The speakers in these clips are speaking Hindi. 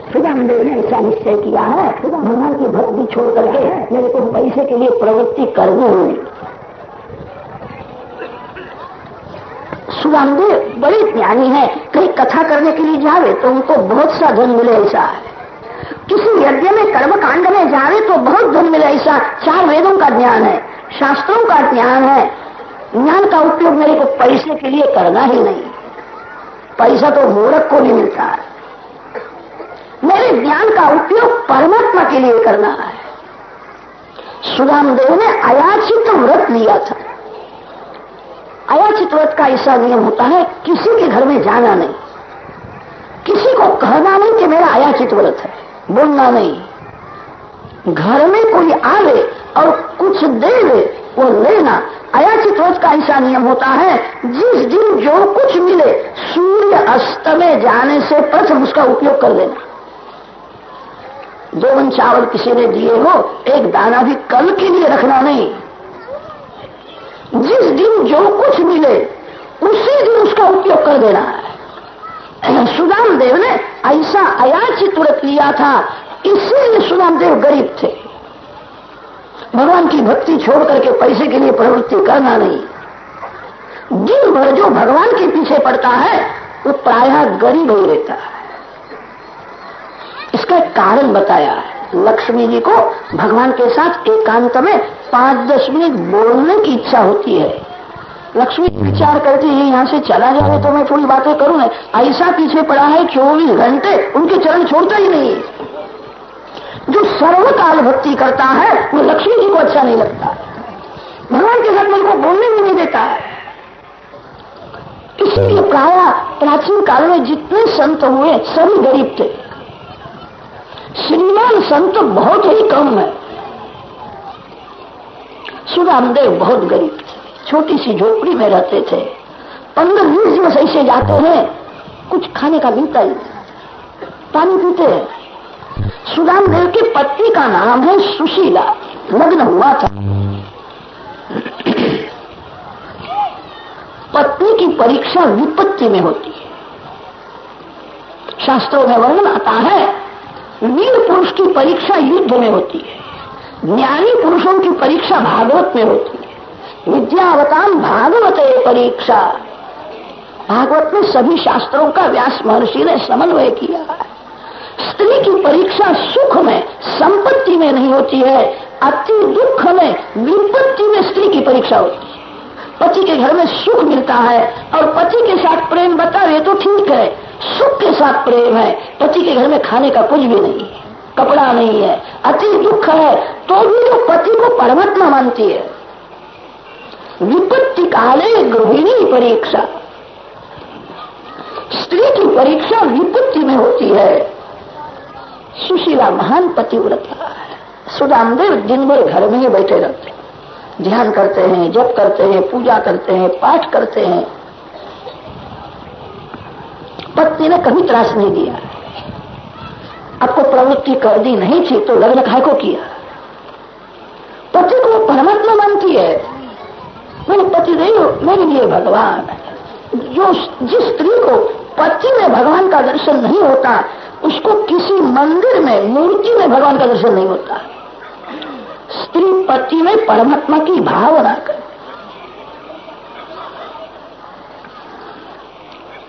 सुदामदेव ने ऐसा निश्चय किया है, भगवान की भक्ति छोड़ करके मेरे को पैसे के लिए प्रवृत्ति करनी होगी। सुदामदेव बड़े ज्ञानी है, कहीं कथा करने के लिए जावे तो उनको बहुत सा धन मिले ऐसा है, किसी यज्ञ में कर्म कांड में जावे तो बहुत धन मिले ऐसा। 4 वेदों का ज्ञान है, शास्त्रों का ज्ञान है, ज्ञान का उपयोग मेरे को पैसे के लिए करना ही नहीं। पैसा तो मूर्ख को भी मिलता है, मेरे ज्ञान का उपयोग परमात्मा के लिए करना है। सुदामदेव ने अयाचित व्रत लिया था। अयाचित व्रत का ऐसा नियम होता है, किसी के घर में जाना नहीं, किसी को कहना नहीं कि मेरा अयाचित व्रत है, बोलना नहीं। घर में कोई आवे और कुछ दे दे वो लेना। अयाचित व्रत का ऐसा नियम होता है, जिस दिन जो कुछ मिले सूर्य अस्त में जाने से प्रथम उसका उपयोग कर लेना। 2 मन चावल किसी ने दिए हो, एक दाना भी कल के लिए रखना नहीं। जिस दिन जो कुछ मिले उसी दिन उसका उपयोग कर देना है। सुदामदेव ने ऐसा अयाचित व्रत लिया था, इसीलिए सुदामदेव गरीब थे। भगवान की भक्ति छोड़ करके पैसे के लिए प्रवृत्ति करना नहीं। दिन भर जो भगवान के पीछे पड़ता है वो प्रायः गरीब ही रहता है। इसका एक कारण बताया है। लक्ष्मी जी को भगवान के साथ एकांत में 5-10 मिनट बोलने की इच्छा होती है। लक्ष्मी विचार करती है यहाँ से चला जाए तो मैं थोड़ी बातें करूं ना, ऐसा पीछे पड़ा है 24 घंटे उनके चरण छोड़ता ही नहीं। जो सर्वकाल भक्ति करता है वो लक्ष्मी जी को अच्छा नहीं लगता, भगवान के साथ मन को बोलने भी नहीं देता है। इसलिए प्रायः प्राचीन काल में जितने संत हुए सभी गरीब थे। श्रीमान संत बहुत ही कम है। सुदामदेव बहुत गरीब थे, छोटी सी झोपड़ी में रहते थे। 15-20 दिन ऐसे जाते हैं, कुछ खाने का मिलता ही नहीं, पानी पीते हैं। सुदामदेव की पत्नी का नाम है सुशीला, लग्न हुआ था। पत्नी की परीक्षा विपत्ति में होती है। शास्त्रों में वर्णन आता है, वीर पुरुष की परीक्षा युद्ध में होती है, ज्ञानी पुरुषों की परीक्षा भागवत में होती है। विद्यावताम भागवते परीक्षा। भागवत में सभी शास्त्रों का व्यास महर्षि ने समन्वय किया है। स्त्री की परीक्षा सुख में, संपत्ति में नहीं होती है, अति दुख में, विपत्ति में स्त्री की परीक्षा होती है। पति के घर में सुख मिलता है और पति के साथ प्रेम बतावे तो ठीक है, सुख के साथ प्रेम है, पति के घर में खाने का कुछ भी नहीं है, कपड़ा नहीं है, अति दुख है, तो भी जो पति को परमात्मा मानती है। विपत्ति काले गृहिणी परीक्षा। स्त्री की परीक्षा विपत्ति में होती है। सुशीला महान पतिव्रता है। सुदामदेव दिन भर घर में ही बैठे रहते, ध्यान करते हैं, जप करते हैं, पूजा करते हैं, पाठ करते हैं। पत्नी ने कभी त्रास नहीं दिया। आपको प्रवृत्ति कर दी नहीं थी तो लग्न काहे को किया? पति को परमात्मा मानती है। मेरे पति नहीं हो, मेरे लिए भगवान। जो जिस स्त्री को पति में भगवान का दर्शन नहीं होता उसको किसी मंदिर में, मूर्ति में भगवान का दर्शन नहीं होता। स्त्री पति में परमात्मा की भावना कर।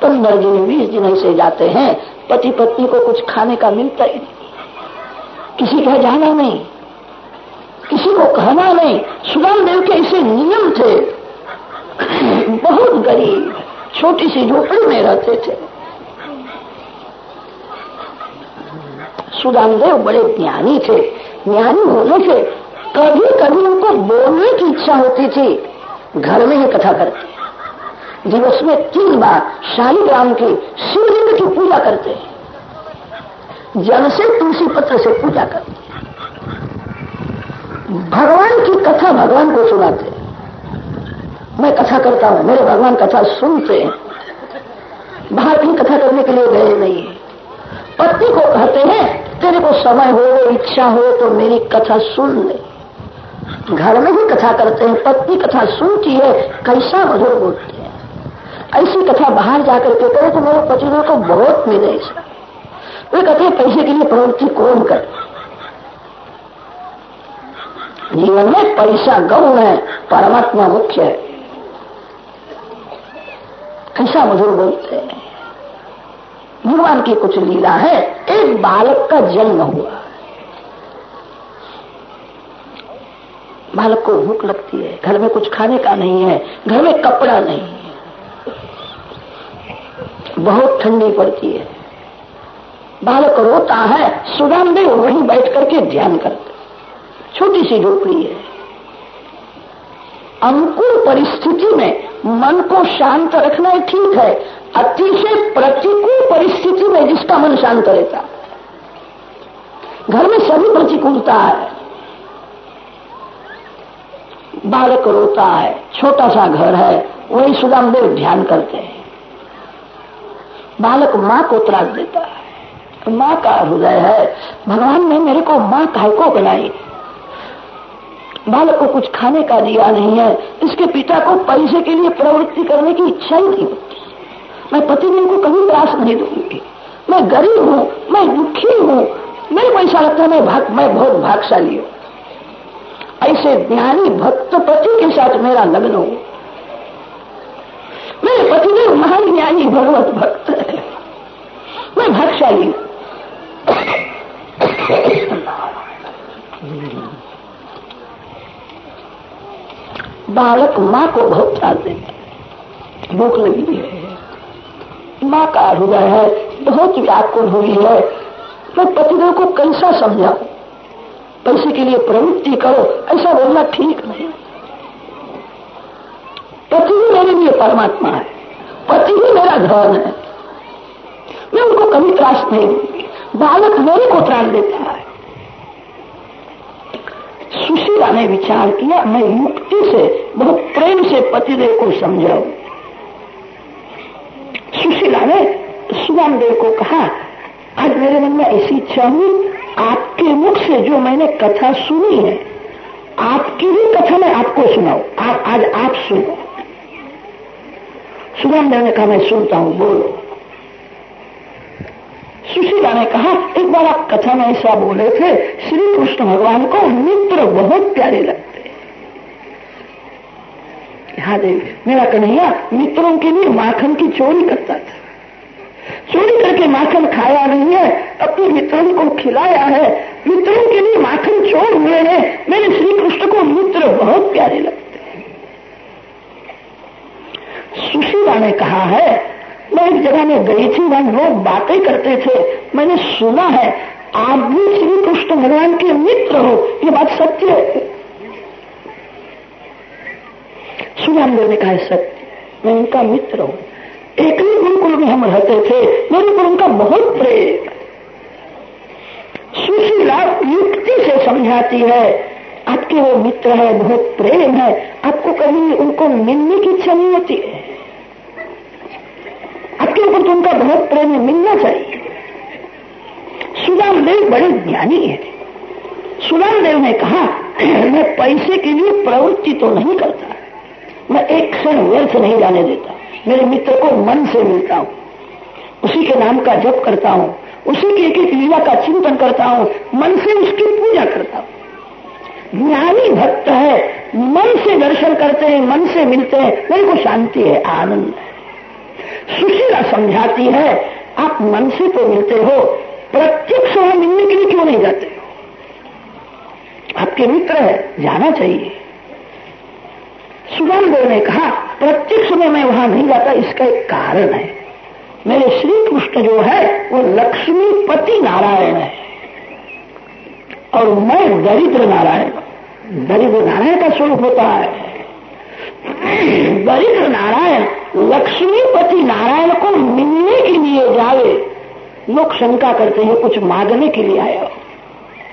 15 दिन 20 दिन ऐसे जाते हैं, पति पत्नी को कुछ खाने का मिलता ही नहीं, किसी का जाना नहीं, किसी को कहना नहीं। सुदामदेव के ऐसे नियम थे। बहुत गरीब, छोटी सी झोपड़ी में रहते थे। सुदामदेव बड़े ज्ञानी थे। ज्ञानी होने से कभी कभी उनको बोलने की इच्छा होती थी, घर में ही कथा करते। दिवस में 3 बार शालिग्राम की शिवलिंग की पूजा करते, जल से तुलसी पत्र से पूजा करते, भगवान की कथा भगवान को सुनाते। मैं कथा करता हूं, मेरे भगवान कथा सुनते हैं, बाहर कहीं कथा करने के लिए गए नहीं। पत्नी को कहते हैं तेरे को समय हो, इच्छा हो तो मेरी कथा सुन ले। घर में ही कथा करते हैं, पत्नी कथा सुनती है, कैसा मधुर बोलते हैं। ऐसी कथा बाहर जाकर के करे तो मेरे पतिदेव को बहुत मिले। वे कहते हैं पैसे के लिए प्रवृत्ति कौन करे? जीवन में पैसा गौण है, परमात्मा मुख्य है। ऐसा मधुर बोलते हैं। भगवान की कुछ लीला है। एक बालक का जन्म हुआ। बालक को भूख लगती है, घर में कुछ खाने का नहीं है, घर में कपड़ा नहीं है, बहुत ठंडी पड़ती है। बालक रोता है। सुदामदेव वहीं बैठ करके ध्यान करते। छोटी सी झोपड़ी है। अनुकूल परिस्थिति में मन को शांत रखना ठीक है। अतिशय प्रतिकूल परिस्थिति में जिसका मन शांत रहता, घर में सभी प्रतिकूलता है। बालक रोता है, छोटा सा घर है, वही सुदामदेव ध्यान करते हैं। बालक माँ को त्रास देता है। माँ का हृदय है, भगवान ने मेरे को माँ काहे को बनाई? बालक को कुछ खाने का दिया नहीं है। इसके पिता को पैसे के लिए प्रवृत्ति करने की इच्छा ही नहीं होती। मैं पतिदेव को कभी त्रास नहीं दूंगी। मैं गरीब हूँ, मैं दुखी हूँ, मेरे को ऐसा लगता है मैं बहुत भाग्यशाली हूँ। ऐसे ज्ञानी भक्त पति के साथ मेरा लग्न हो। मेरे पतिदेव महान ज्ञानी भगवत भक्त है, मैं भाग्यशाली हूँ। बालक माँ को बहुत त्रास देता है। भूख लगी है, माँ का हृदय है, बहुत व्याकुल हुई है। मैं पतिदेव को कैसा समझाऊं? पैसे के लिए प्रवृत्ति करो, ऐसा बोलना ठीक नहीं। पति ही मेरे लिए परमात्मा है, पति ही मेरा धन है, मैं उनको कभी त्रास नहीं दूंगी। बालक मेरे को त्रास देता है। सुशीला ने विचार किया, मैं युक्ति से बहुत प्रेम से पतिदेव को समझाऊं। सुशीला ने सुदामदेव को कहा, आज मेरे मन में ऐसी इच्छा हुई, आपके मुख से जो मैंने कथा सुनी है, आपकी भी कथा मैं आपको सुनाऊं। आज आप सुनो। सुदामदेव ने कहा, मैं सुनता हूं, बोलो। सुशीला ने कहा, एक बार आप कथा में ऐसा बोले थे, श्री कृष्ण भगवान को मित्र बहुत प्यारे लगते। हाँ देवी, मेरा कन्हैया मित्रों के लिए माखन की चोरी करता था। चोरी करके माखन खाया नहीं है, अपने मित्रों को खिलाया है। मित्रों के लिए माखन चोर हुए हैं। मेरे श्री कृष्ण को मित्र बहुत प्यारे लगते हैं। सुशीला ने कहा है, मैं एक जगह में गई थी, वहां लोग बातें करते थे, मैंने सुना है आप भी श्री कृष्ण भगवान के मित्र हो, ये बात सत्य है? सुदामदेव ने कहा, सत्य, मैं उनका मित्र हूं। एक ही गुरुकुल में हम रहते थे, मेरे को उनका बहुत प्रेम। सुशीला युक्ति से समझाती है, आपके वो मित्र है, बहुत प्रेम है, आपको कभी उनको मिलने की इच्छा नहीं होती है? आपके ऊपर तो उनका बहुत प्रेम है, मिलना चाहिए। सुदामदेव बड़े ज्ञानी है। सुदामदेव ने कहा, मैं पैसे के लिए प्रवृत्ति तो नहीं करता, मैं एक क्षण व्यर्थ नहीं जाने देता। मेरे मित्र को मन से मिलता हूं, उसी के नाम का जप करता हूं, उसी की एक एक लीला का चिंतन करता हूं, मन से उसकी पूजा करता हूं। ज्ञानी भक्त है, मन से दर्शन करते हैं, मन से मिलते हैं, मेरे को शांति है, आनंद है। सुशीला समझाती है, आप मन से तो मिलते हो, प्रत्यक्ष वहां मिलने के लिए क्यों नहीं जाते हो? आपके मित्र है, जाना चाहिए। सुदामदेव ने कहा, प्रत्यक्ष में मैं वहां नहीं जाता, इसका एक कारण है। मेरे श्री कृष्ण जो है वो लक्ष्मीपति नारायण है और मैं दरिद्र नारायण। दरिद्र नारायण का स्वरूप होता है। दरिद्र नारायण लक्ष्मीपति नारायण को मिलने के लिए जावे। लोग शंका करते हैं, कुछ मांगने के लिए आया हो।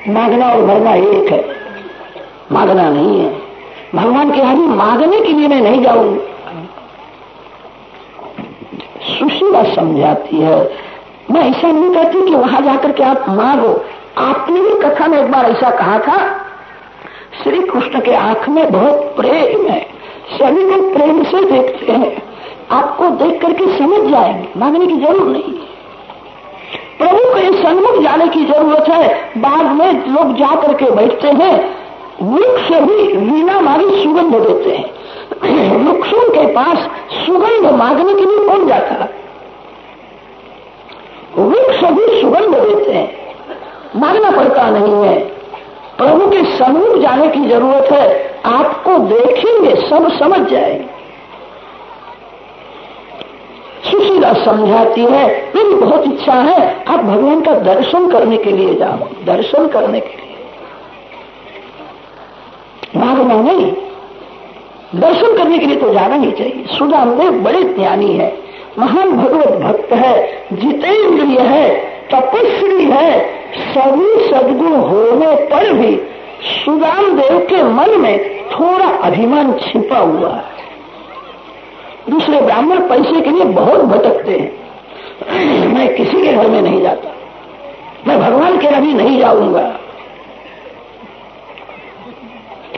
मांगना और भरना एक है, मांगना नहीं है। भगवान के आगे मांगने के लिए मैं नहीं जाऊंगी। सुशीला समझाती है, मैं ऐसा नहीं कहती कि वहां जाकर के आप मांगो। आपने भी कथा में एक बार ऐसा कहा था, श्री कृष्ण के आंख में बहुत प्रेम है, सभी लोग प्रेम से देखते हैं, आपको देख करके समझ जाएंगे, मांगने की जरूर नहीं। प्रभु के सन्मुख जाने की जरूरत है। बाद में लोग जा करके बैठते हैं, वृक्ष भी वीणा मारी सुगंध देते हैं। वृक्षों के पास सुगंध मांगने के लिए कौन जाता है? वृक्ष भी सुगंध देते हैं, मांगना पड़ता नहीं है। प्रभु के सन्मुख जाने की जरूरत है। आपको देखेंगे, सब समझ जाएंगे। सुशीला समझाती है, मेरी बहुत इच्छा है आप भगवान का दर्शन करने के लिए जाओ, दर्शन करने के लिए, मांगना नहीं, दर्शन करने के लिए तो जाना ही चाहिए। सुदामदेव बड़े ज्ञानी है, महान भगवत भक्त है, जितेंद्रिय है, तपस्वी है, सभी सद्गुण होने पर भी सुदामदेव के मन में थोड़ा अभिमान छिपा हुआ है। दूसरे ब्राह्मण पैसे के लिए बहुत भटकते हैं। मैं किसी के घर में नहीं जाता, मैं भगवान के अभी नहीं जाऊंगा,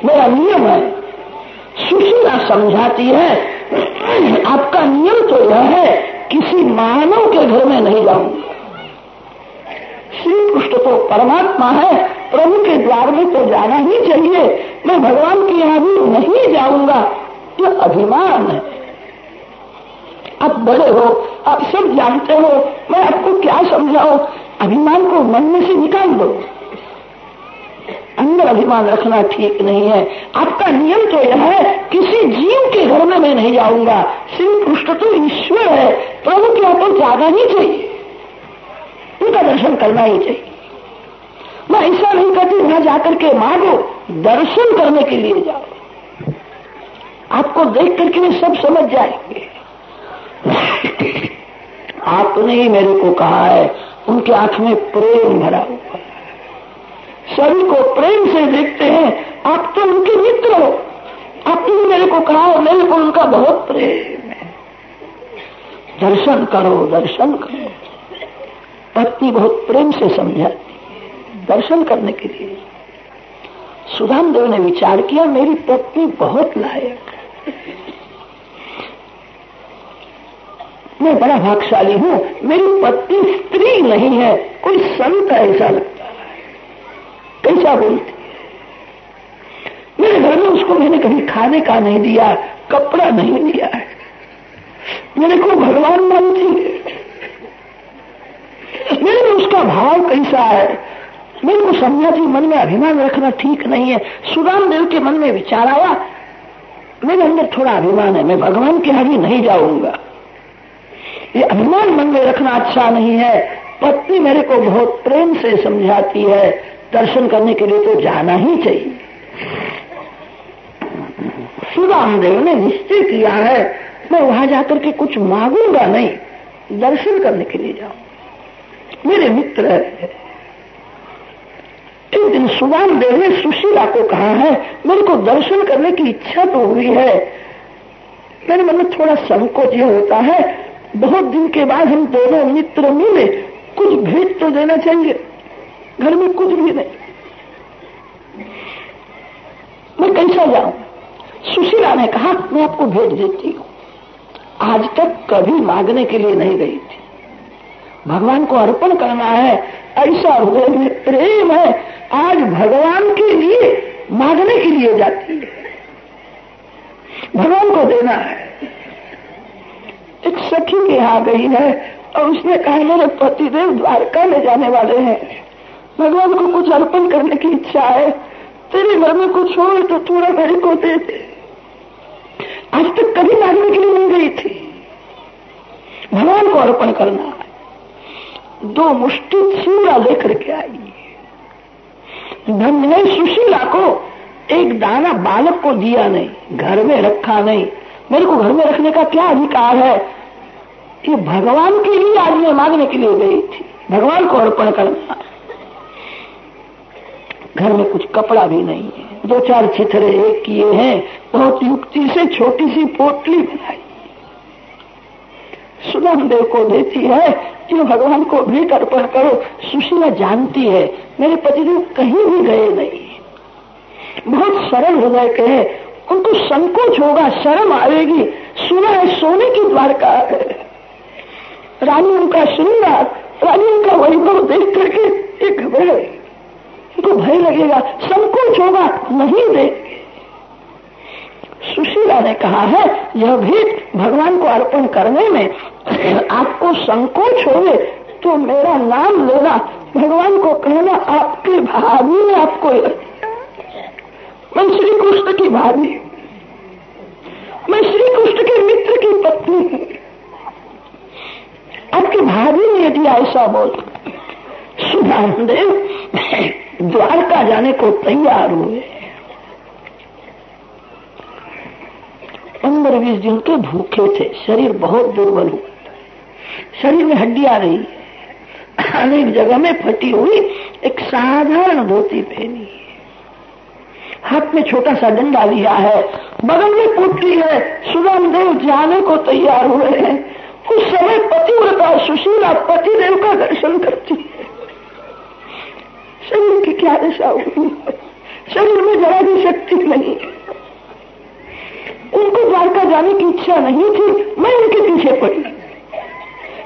मेरा नियम है। सुशीला समझाती है, आपका नियम तो यह है किसी मानव के घर में नहीं जाऊंगा। श्री कृष्ण तो परमात्मा है, प्रभु के द्वार में तो जाना ही चाहिए, मैं भगवान के यहाँ भी नहीं जाऊंगा, यह अभिमान है। आप बड़े हो, आप सब जानते हो, मैं आपको क्या समझाऊं? अभिमान को मन में से निकाल दो। अंदर अभिमान रखना ठीक नहीं है। आपका नियम तो यह है किसी जीव के घर में मैं नहीं जाऊंगा। श्री कृष्ण तो ईश्वर है, प्रभु के यहाँ तो जाना ही चाहिए, उनका दर्शन करना ही चाहिए। मैं ऐसा नहीं कहती वहां जाकर के मांगो, दर्शन करने के लिए जाओ। आपको देख करके वे सब समझ जाएंगे। आपने ही मेरे को कहा है, उनके आंख में प्रेम भरा हुआ है, सभी को प्रेम से देखते हैं। आप तो उनके मित्र हो, आपने ही मेरे को कहा है, मेरे को उनका बहुत प्रेम है। दर्शन करो, दर्शन करो। पत्नी बहुत प्रेम से समझाती है दर्शन करने के लिए। सुदामदेव ने विचार किया, मेरी पत्नी बहुत लायक है, मैं बड़ा भाग्यशाली हूं, मेरी पत्नी स्त्री नहीं है, कोई संत ऐसा लगता है। कैसा बोलती है? मेरे घर में उसको मैंने कभी खाने का नहीं दिया, कपड़ा नहीं दिया है, मेरे को भगवान मानती है, मेरे में उसका भाव कैसा है, मेरे को समझा थी मन में अभिमान रखना ठीक नहीं है। सुदामदेव के मन में विचार आया, मेरे अंदर थोड़ा अभिमान है, मैं भगवान के आगे नहीं जाऊंगा। ये अभिमान मन में रखना अच्छा नहीं है। पत्नी मेरे को बहुत प्रेम से समझाती है, दर्शन करने के लिए तो जाना ही चाहिए। सुदामदेव ने निश्चय किया है, मैं वहां जाकर के कुछ मांगूंगा नहीं, दर्शन करने के लिए जाऊं, मेरे मित्र है। एक दिन सुदामदेव ने सुशीला को कहा है, मेरे को दर्शन करने की इच्छा तो हुई है, मेरे मन में थोड़ा संकोच ये होता है, बहुत दिन के बाद हम दोनों मित्र मिले, कुछ भेंट तो देना चाहिए, घर में कुछ भी नहीं, मैं कैसा जाऊं? सुशीला ने कहा, मैं आपको भेंट देती हूं। आज तक कभी मांगने के लिए नहीं गई थी, भगवान को अर्पण करना है, ऐसा हृदय में प्रेम है, आज भगवान के लिए मांगने के लिए जाती है, भगवान को देना है। एक सखी के यहाँ गई है और उसने कहा, मेरे पतिदेव द्वारका में जाने वाले हैं, भगवान को कुछ अर्पण करने की इच्छा है, तेरे घर में कुछ हो तो थोड़ा मेरे को दे दे। आज तक कभी मांगने के लिए नहीं गई थी, भगवान को अर्पण करना है। 2 मुट्ठी चूड़ा लेकर के आई। धन्य सुशीला को एक दाना बालक को दिया नहीं, घर में रखा नहीं। मेरे को घर में रखने का क्या अधिकार है? ये भगवान के लिए आज मैं मांगने के लिए गई थी, भगवान को अर्पण करना। घर में कुछ कपड़ा भी नहीं है, 2-4 छिथरे एक किए हैं, बहुत युक्ति से छोटी सी पोटली बनाई, सुदामदेव को देती है कि भगवान को भेंट अर्पण करो। सुशीला जानती है मेरे पतिदेव कहीं भी गए नहीं, बहुत सरल हृदय के हैं, उनको संकोच होगा, शर्म आएगी। सुना है सोने की द्वारका है, रानी उनका श्रृंगार रानी का वैभव देख करके ये घबराए, उनको भय लगेगा, संकोच होगा, नहीं देंगे। सुशीला ने कहा है यह भी भगवान को अर्पण करने में आपको संकोच होवे तो मेरा नाम लेना, भगवान को कहना आपके भाभी ने आपको, मैं श्री कृष्ण की भाभी, मैं श्री कृष्ण के मित्र की पत्नी हूँ, आपकी भाभी ने यदि ऐसा बोल। सुदानदेव द्वारका जाने को तैयार हुए। 15-20 दिन के भूखे थे, शरीर बहुत दुर्बल हुआ, शरीर में हड्डियां रही, अनेक जगह में फटी हुई एक साधारण धोती पहनी, हाथ में छोटा सा डंडा लिया है, बगल में पुत्री है। सुदानदेव जाने को तैयार हुए हैं। उस समय पतिव्रता सुशीला पतिदेव का दर्शन करती है। शरीर की क्या दशा हुई, शरीर में जरा भी शक्ति नहीं, उनको द्वारका जाने की इच्छा नहीं थी, मैं उनके पीछे पड़ी।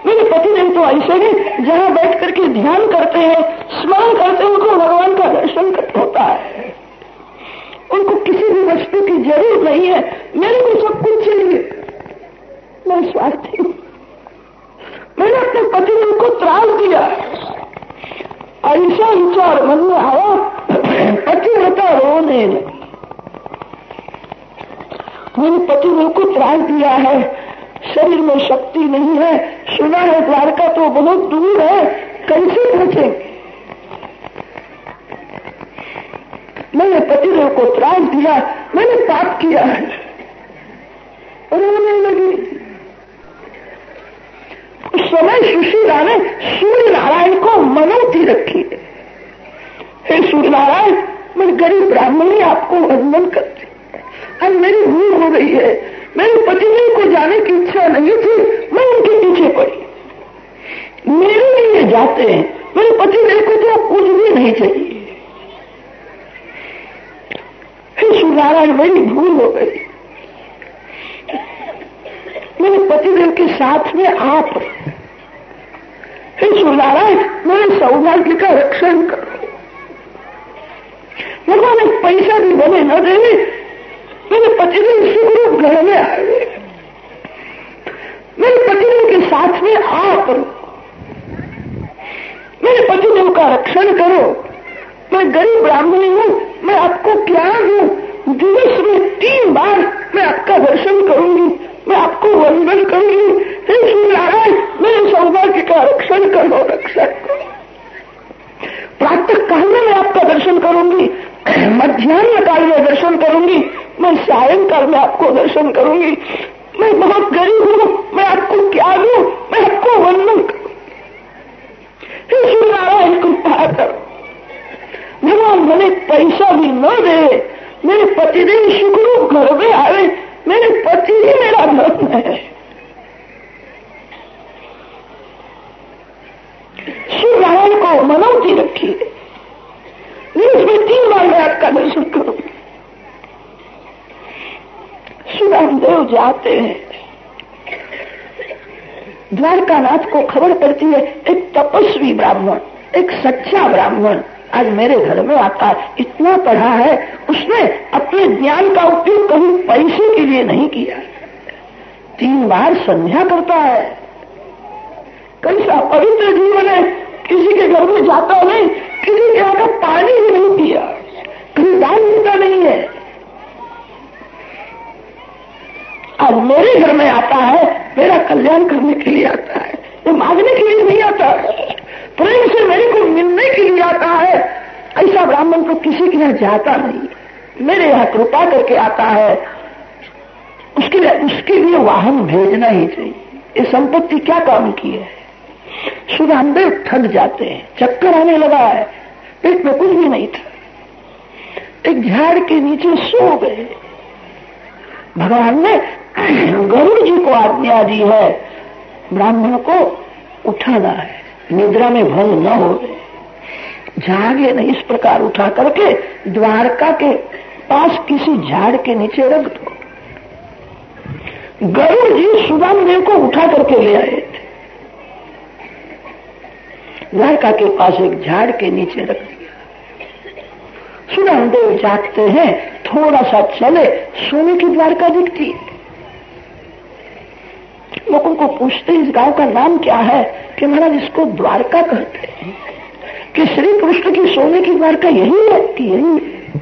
मेरे पतिदेव तो ऐसे हैं जहां बैठ करके ध्यान करते हैं, स्मरण करते हैं, उनको भगवान का दर्शन होता है, उनको किसी भी वस्तु की जरूरत नहीं है, मेरे को सब कुछ चाहिए, मैं स्वार्थी हूं। मैंने अपने पतिदेव को त्रास दिया, ऐसा विचार मन में आया, पतिव्रता रोने लगी, मैंने पतिदेव को त्रास दिया है, शरीर में शक्ति नहीं है, सुना है द्वारका तो बहुत दूर है, कैसे पहुंचेंगे। मैंने पतिदेव को त्रास दिया, मैंने पाप किया है, रोने लगी। उस समय सुशीला ने सूर्य नारायण को मनौती रखी है, हे सूर्य नारायण, मैं गरीब ब्राह्मणी आपको वंदन करती, आज मेरी भूल हो गई है, मेरे पतिदेव को जाने की इच्छा नहीं थी, मैं उनके पीछे पड़ी, मेरे लिए जाते हैं, मेरे पतिदेव को तो कुछ भी नहीं चाहिए। हे सूर्य नारायण, मेरी भूल हो गई, मेरे पतिदेव के साथ में आप, हे सूर्य नारायण, मेरे सौभाग्य का रक्षण करो। भगवान एक पैसा भी बने न देवे, मेरे पतिदेव सुखरूप घर में आए, मेरे पतिदेव के साथ में आप, मेरे पतिदेव का रक्षण करो। मैं गरीब ब्राह्मणी हूँ, मैं आपको क्या दूं, दिवस में 3 बार मैं आपका दर्शन करूंगी, मैं आपको वंदन करूंगी, हे सूर्य नारायण, मेरे सौभाग्य का रक्षण करो, रक्षण करो। प्रातः काल में मैं आपका दर्शन करूंगी, मध्याह्न काल में दर्शन करूंगी, मैं सायंकाल में आपको दर्शन करूंगी। मैं बहुत गरीब हूँ, मैं आपको क्या दूं, मैं आपको वंदन करूं, हे सूर्य नारायण कृपा करो। भगवान भले पैसा भी न दे, मेरे पतिदेव सुखरूप घर में आवे, मेरे पति ही मेरा धर्म है। सूर्य नारायण को मनौती रखी है, उसमें 3 बार मैं आपका दर्शन करूंगी। सुदानदेव जाते हैं, द्वारकानाथ को खबर पड़ती है एक तपस्वी ब्राह्मण, एक सच्चा ब्राह्मण आज मेरे घर में आता है, इतना पढ़ा है, उसने अपने ज्ञान का उपयोग कभी पैसे के लिए नहीं किया, 3 बार संध्या करता है, कैसा पवित्र जीवन है, किसी के घर में जाता नहीं, किसी के यहाँ का पानी भी नहीं पिया, कभी दान देता नहीं है, आज मेरे घर में आता है, मेरा कल्याण करने के लिए आता है, ये मांगने के लिए नहीं आता है, प्रेम से मेरे को मिलने के लिए आता है। ऐसा ब्राह्मण तो किसी के यहाँ जाता नहीं, मेरे यहाँ कृपा करके आता है, उसके लिए वाहन भेजना ही चाहिए। ये संपत्ति क्या काम की है। सुदानदेव थक जाते हैं, चक्कर आने लगा है, पेट में कुछ भी नहीं था, एक झाड़ के नीचे सो गए। भगवान ने गरुड़ जी को आज्ञा दी है, ब्राह्मण को उठाना है, निद्रा में भंग न हो, जागे नहीं, इस प्रकार उठा करके द्वारका के पास किसी झाड़ के नीचे रख दो। गरुड़ जी सुदानदेव को उठा करके ले आए थे। द्वारका के पास एक झाड़ के नीचे रख दिया। सुदामदेव जागते हैं, थोड़ा सा चले, सोने की द्वारका दिखती है। लोगों को पूछते इस गांव का नाम क्या है, कि महाराज इसको द्वारका कहते हैं। कि श्री कृष्ण की सोने की द्वारका यही है कि यही है।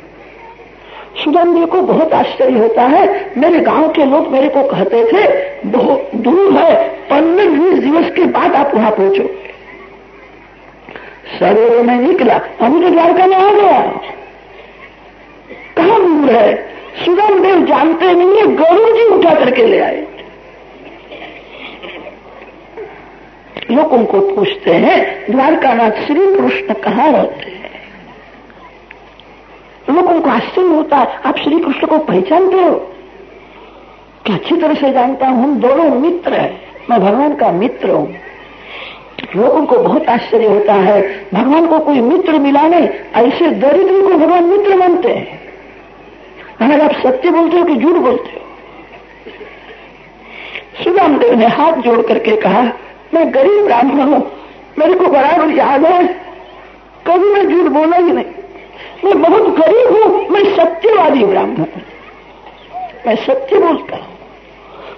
सुदामदेव को बहुत आश्चर्य होता है। मेरे गांव के लोग मेरे को कहते थे बहुत दूर है, 15-20 दिवस के बाद आप वहां पहुंचोगे। सवेरे में निकला, अभी तो द्वारका में आ गया। कहां दूर है? सुदामदेव जानते नहीं है, गरुड़ जी उठा करके ले आए। लोगों को पूछते हैं द्वारकानाथ श्री कृष्ण कहाँ रहते हैं। लोगों को आश्चर्य होता है, आप श्री कृष्ण को पहचानते हो? क्या अच्छी तरह से जानता हूं, हम दोनों मित्र हैं, मैं भगवान का मित्र हूं। लोगों को बहुत आश्चर्य होता है, भगवान को कोई मित्र मिला नहीं, ऐसे दरिद्र को भगवान मित्र मानते हैं। अगर आप सत्य बोलते हो कि झूठ बोलते हो? सुदामदेव ने हाथ जोड़ करके कहा, मैं गरीब ब्राह्मण हूं, मेरे को बराबर याद है, कभी मैं झूठ बोला ही नहीं। मैं बहुत गरीब हूं, मैं सत्यवादी ब्राह्मण हूं, मैं सत्य बोलता हूं,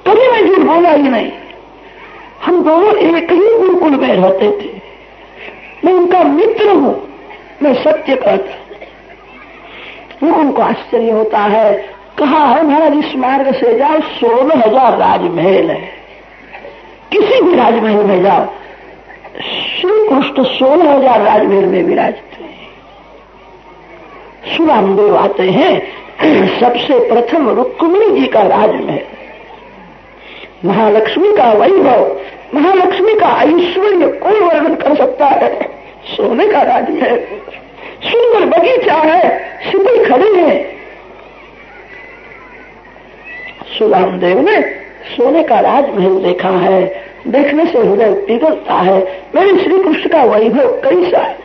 कभी मैं झूठ बोला ही नहीं। हम दोनों एक ही गुरुकुल में रहते थे, मैं उनका मित्र हूं, मैं सत्य कहता हूं। उनको आश्चर्य होता है, कहा है महाराज इस मार्ग से जाओ, 16,000 राजमहल है, किसी भी राजमहल में जाओ, श्री कृष्ण 16,000 राजमहल में विराजते हैं। सुदामदेव आते हैं, सबसे प्रथम रुक्मिणी जी का राजमहल, महालक्ष्मी का वैभव, महालक्ष्मी का ऐश्वर्य कोई वर्णन कर सकता है? सोने का राजमहल, सुंदर बगीचा है, सिपाही खड़े हैं। सुदामदेव ने सोने का राजमहल देखा है, देखने से हृदय पिघलता है, मेरे श्री कृष्ण का वैभव कैसा है।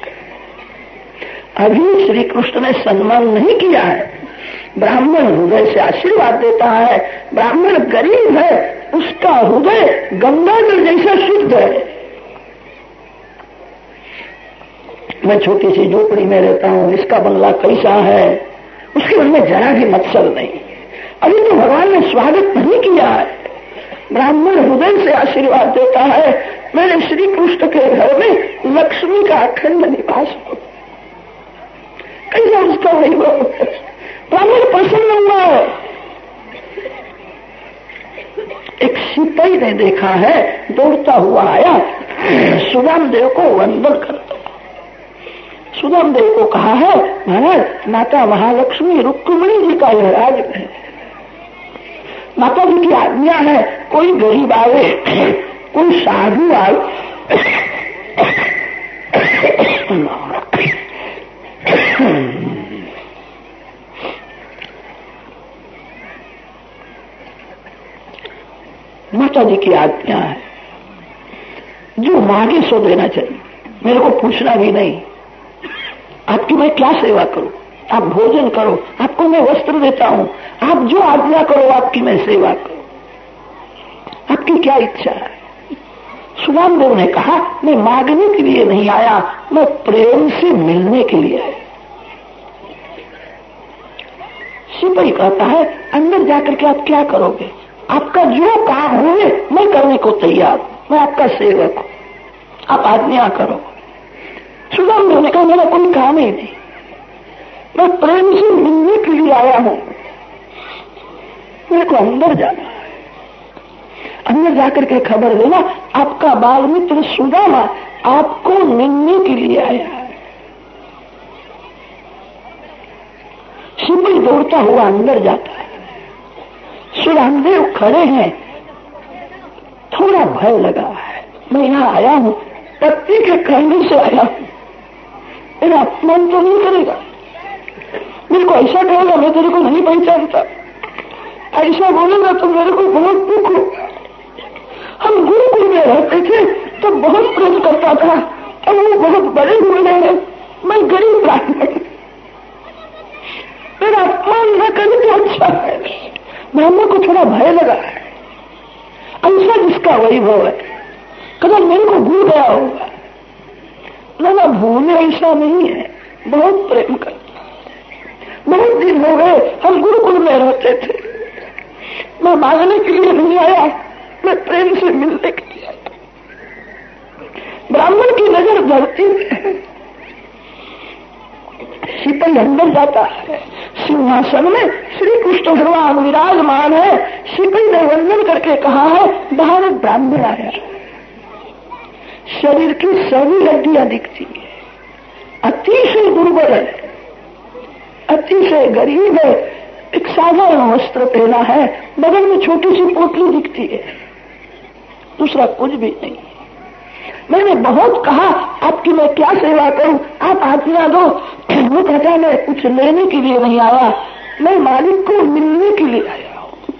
अभी श्री कृष्ण ने सम्मान नहीं किया है, ब्राह्मण हृदय से आशीर्वाद देता है। ब्राह्मण गरीब है, उसका हृदय गंगाजल जैसा शुद्ध है। मैं छोटी सी झोपड़ी में रहता हूं, इसका बंगला कैसा है, उसके मन में जरा भी मत्सर नहीं। अभी तो भगवान ने स्वागत नहीं किया है। ब्राह्मण हृदय से आशीर्वाद देता है, मेरे श्री कृष्ण के घर में लक्ष्मी का अखंड निवास हो। कैसा उसका वैभव, ब्राह्मण प्रसन्न हुआ है। एक सिपाही ने देखा है, दौड़ता हुआ आया, सुदामदेव को वंदन करता। सुदामदेव को कहा है, महाराज माता महालक्ष्मी रुक्मिणी जी का यह राज है, माता जी की आज्ञा है, कोई गरीब आवे, कोई साधु आवे, माता जी की आज्ञा है, जो मांगे सो देना चाहिए, मेरे को पूछना भी नहीं। आपकी मैं क्या सेवा करूं, आप भोजन करो, आपको मैं वस्त्र देता हूं, आप जो आज्ञा करो आपकी मैं सेवा करूं, आपकी क्या इच्छा है? सुदामदेव ने कहा, मैं मांगने के लिए नहीं आया, मैं प्रेम से मिलने के लिए आया। सिपाही कहता है, अंदर जाकर के आप क्या करोगे? आपका जो काम हो मैं करने को तैयार, मैं आपका सेवक हूं, आप आज्ञा करो। सुदामदेव ने कहा, मेरा कोई काम ही नहीं, मैं प्रेम से मिलने के लिए आया हूं, मेरे को अंदर जाना है। अंदर जाकर के खबर देना, आपका बाल मित्र सुदामा आपको मिलने के लिए आया है। सिपाही दौड़ता हुआ अंदर जाता है, सुदामदेव खड़े हैं, थोड़ा भय लगा है, मैं यहाँ आया हूँ, पत्नी के कहने से आया हूँ, मेरा अपमान तो नहीं करेगा, मेरे को ऐसा कहेगा मैं तेरे को नहीं पहचानता, ऐसा बोलेगा तो मेरे को बहुत दुख होगा। हम गुरुकुल में रहते थे तो बहुत प्रेम करता था, अब वो बहुत बड़े हुए हैं, मैं गरीब ब्राह्मण, मेरा अपमान न करे तो अच्छा है। ब्राह्मण को थोड़ा भय लगा है, ऐसा जिसका वैभव है, कदम मेरे को भूल गया होगा। भूले ऐसा नहीं है, बहुत प्रेम करता है। बहुत दिन हो गए हम गुरुकुल में रहते थे, मैं मांगने के लिए नहीं आया, मैं प्रेम से मिलने के लिए आया। ब्राह्मण की नजर धरती में है, सिपाही अंदर जाता है, सिंहासन में श्री कृष्ण भगवान विराजमान है। सिपाही ने वंदन करके कहा है, बाहर एक ब्राह्मण आया, शरीर की सभी हड्डियां दिखती है, अतिशय दुर्बल है, अतिशय गरीब है, एक साधारण वस्त्र पहना है, बगल में छोटी सी पोटली दिखती है, दूसरा कुछ भी नहीं। मैंने बहुत कहा आपकी मैं क्या सेवा करूं, आप आज्ञा दो। वो कहता मैं कुछ लेने के लिए नहीं आया, मैं मालिक को मिलने के लिए आया हूं।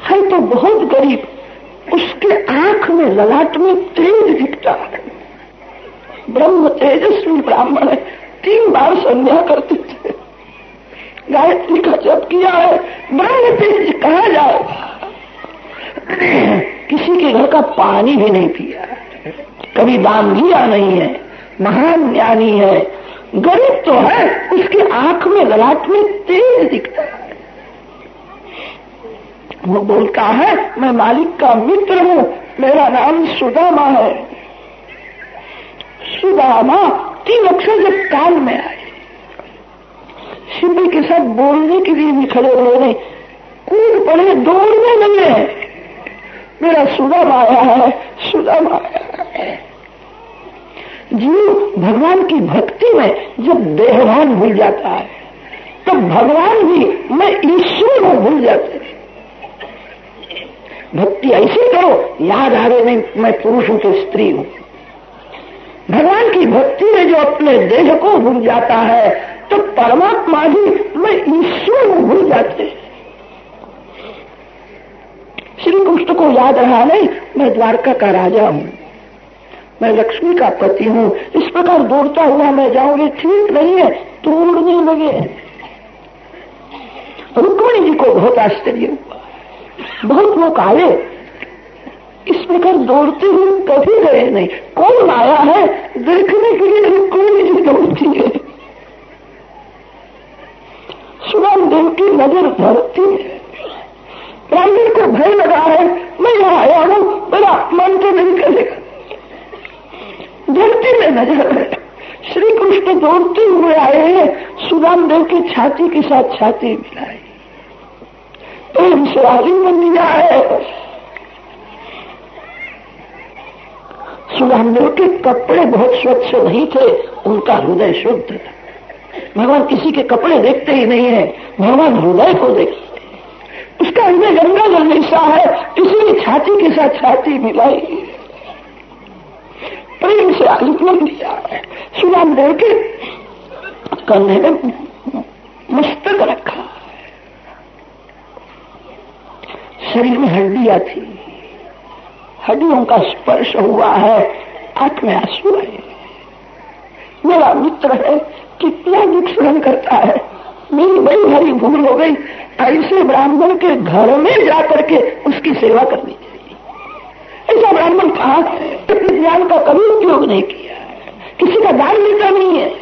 है तो बहुत गरीब, उसके आंख में ललाट में तेज दिखता है, ब्रह्म तेजस्वी ब्राह्मण है, 3 बार संध्या करते थे, गायत्री का जप किया है, ब्रह्म तेज कहा जाएगा। किसी के घर का पानी भी नहीं पिया, कभी दान दिया नहीं है, महान ज्ञानी है, गरीब तो है, उसके आंख में ललाट में तेज दिखता है। वो बोलता है मैं मालिक का मित्र हूं, मेरा नाम सुदामा है। सुदामा 3 अक्षर जब कान में आए, शिव के साथ बोलने के लिए भी खड़े रहे नहीं, कूद पड़े, दौड़ने लगे, मेरा सुदामा आया है, सुदामा आया है। जीव भगवान की भक्ति में जब देहभान भूल जाता है, तब भगवान भी मैं ईश्वर हूं भूल जाते हैं। भक्ति ऐसे करो, याद आ रहे नहीं मैं पुरुष हूं तो स्त्री हूं। भगवान की भक्ति में जो अपने देह को भूल जाता है, तो परमात्मा भी मैं ईश्वर हूं भूल जाते हैं। श्री कृष्ण को याद रहा नहीं मैं द्वारका का राजा हूं, मैं लक्ष्मी का पति हूं, इस प्रकार दौड़ता हुआ मैं जाऊंगी, ठीक नहीं है, तोड़ने लगे। रुक्मिणी जी को बहुत आश्चर्य हुआ, बहुत लोग आए, इस प्रकार दौड़ते हुए कभी गए नहीं, कौन आया है देखने के लिए रुक्मिणी जी दौड़ती है। सुदाम देव की नजर धरती है, ब्राह्मण को भय लगा है, मैं यहाँ आया हूं, मेरा मन तो नहीं करेगा, धरती में नजर है। श्री कृष्ण दौड़ते हुए आए हैं, सुदाम देव की छाती के साथ छाती मिलाई, प्रेम से आलिंगन लिया है। सुदाम देव के कपड़े बहुत स्वच्छ नहीं थे, उनका हृदय शुद्ध था। भगवान किसी के कपड़े देखते ही नहीं है, भगवान हृदय को देखते, उसका हृदय गंगा जल जैसा है, इसलिए छाती के साथ छाती मिलाई, प्रेम से आलिंगन दिया है। सुदाम देव के कंधे में मस्तक रखा, शरीर में हड्डियां थी, हड्डियों का स्पर्श हुआ है, आंख में आंसू है, मेरा मित्र है, कितना दुख सहन करता है, मेरी बड़ी भारी भूल हो गई, ऐसे ब्राह्मण के घर में जाकर के उसकी सेवा करनी चाहिए। ऐसा ब्राह्मण कहा अपने ज्ञान का कभी उपयोग नहीं किया, किसी का दान लेता नहीं है,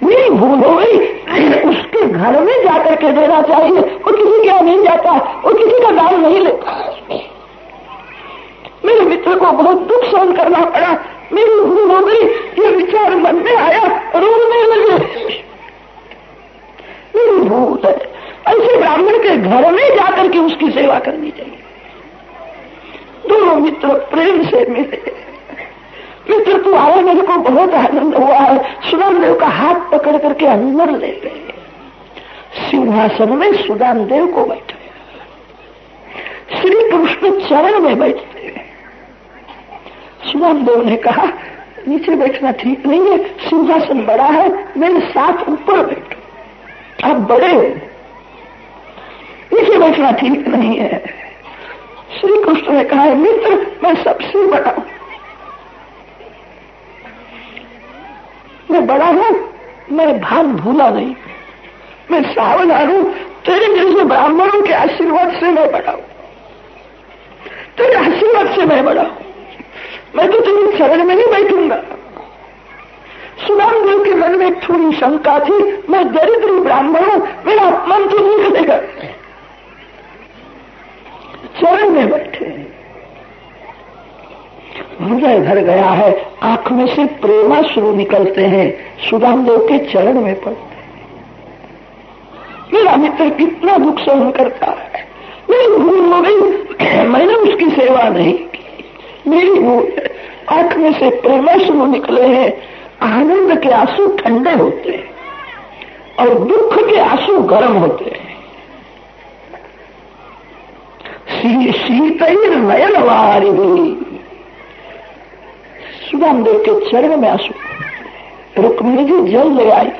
मेरी भूल हो गई, उसके घर में जाकर के देना चाहिए, वो किसी के यहाँ नहीं जाता, वो किसी का दान नहीं लेता। मेरे मित्र को बहुत दुख सहन करना पड़ा, मेरी भूल हो गई, ये विचार मन में आया, रोने लगे, मेरी भूल है। ऐसे ब्राह्मण के घर में जाकर के उसकी सेवा करनी चाहिए। दोनों मित्र प्रेम से मिले, मित्र तू आया, मेरे को बहुत आनंद हुआ है, सुदाम देव का हाथ पकड़ करके अंदर ले गए, सिंहासन में सुदाम देव को बैठाया, श्री कृष्ण चरण में बैठते। सुदाम देव ने कहा नीचे बैठना ठीक नहीं है, सिंहासन बड़ा है, मेरे साथ ऊपर बैठो, आप बड़े हो, नीचे बैठना ठीक नहीं है। श्री कृष्ण ने कहा मित्र मैं सबसे बड़ा हूं, मैं बड़ा हूं, मैं भान भूला नहीं, मैं सावधान हूं, तेरे जैसे ब्राह्मणों के आशीर्वाद से मैं बड़ा हूं, तेरे आशीर्वाद से मैं बड़ा हूं, मैं तो तेरे चरण में ही बैठूंगा। सुदामदेव के मन में एक थोड़ी शंका थी, मैं दरिद्री ब्राह्मण हूं, मेरा अपमान तो नहीं करेगा। चरण में बैठे, हृदय भर गया है, आंख में से प्रेमाश्रु निकलते हैं, सुदामदेव के चरण में पड़ते हैं। मेरा मित्र कितना दुख सहन करता है, मेरी भूल हो गई, मैंने उसकी सेवा नहीं की, मेरी भूल है। आंख में से प्रेमाश्रु निकले हैं, आनंद के आंसू ठंडे होते हैं और दुख के आंसू गर्म होते हैं। शीतल नयनवारी हुई, सुदामदेव के चरण में आंसू। रुक्मिणी जी जल ले आई,